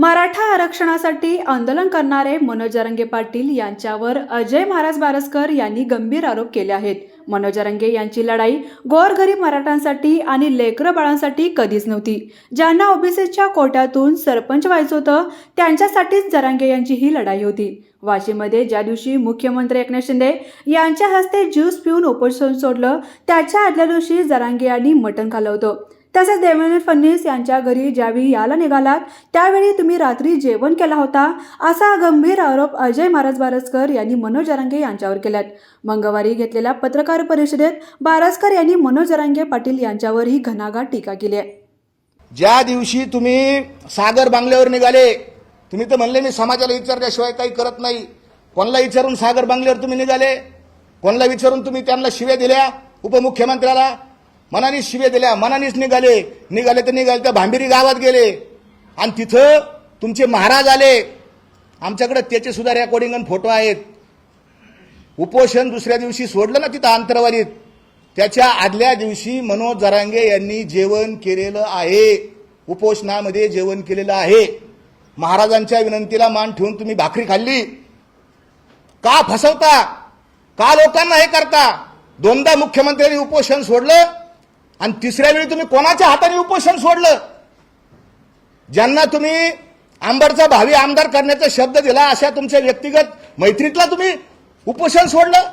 मराठा आरक्षणासाठी आंदोलन करणारे मनोज जरांगे पाटील यांच्यावर अजय महाराज बारसकर यांनी गंभीर आरोप केले आहेत. मनोज जरांगे यांची लढाई गोरगरीब मराठ्यांसाठी आणि लेकरं बाळांसाठी कधीच नव्हती. ज्यांना ओबीसीच्या कोट्यातून सरपंच व्हायचं होतं त्यांच्यासाठीच जरांगे यांची ही लढाई होती. वाशीमध्ये ज्या दिवशी मुख्यमंत्री एकनाथ शिंदे यांच्या हस्ते ज्यूस पिऊन उपोषण सोडलं त्याच्या आदल्या दिवशी जरांगे यांनी मटण खाल्लं होतं. तसेच देवेंद्र फडणवीस यांच्या घरी ज्यावेळी याला निघालात त्यावेळी तुम्ही रात्री जेवण केला होता असा गंभीर आरोप अजय महाराज बारसकर यांनी मनोज जरांगे यांच्यावर केलात. मंगळवारी घेतलेल्या पत्रकार परिषदेत बारसकर यांनी मनोज जरांगे पाटील यांच्यावर ही घणाघात टीका केली आहे. ज्या दिवशी तुम्ही सागर बांगल्यावर निघाले, तुम्ही तर म्हणले मी समाजाला विचारल्याशिवाय काही करत नाही. कोणाला विचारून सागर बांगल्यावर तुम्ही निघाले? कोणाला विचारून तुम्ही त्यांना शिव्या दिल्या? उपमुख्यमंत्र्याला मनाने शिव्या दिल्या, मनानेच निघाले तर निघाले. त्या भांबिरी गावात गेले आणि तिथं तुमचे महाराज आले. आमच्याकडे त्याचे सुद्धा रेकॉर्डिंग आणि फोटो आहेत. उपोषण दुसऱ्या दिवशी सोडलं ना तिथं आंतरवारीत, त्याच्या आदल्या दिवशी मनोज जरांगे यांनी जेवण केलेलं आहे. उपोषणामध्ये जेवण केलेलं आहे. महाराजांच्या विनंतीला मान ठेवून तुम्ही भाकरी खाल्ली. का फसवता? का लोकांना हे करता? दोनदा मुख्यमंत्र्यांनी उपोषण सोडलं आणि तिसऱ्या वेळी तुम्ही कोणाच्या हाताने उपोषण सोडलं? ज्यांना तुम्ही आंबडचा भावी आमदार करण्याचा शब्द दिला अशा तुमच्या व्यक्तिगत मैत्रीतला तुम्ही उपोषण सोडलं.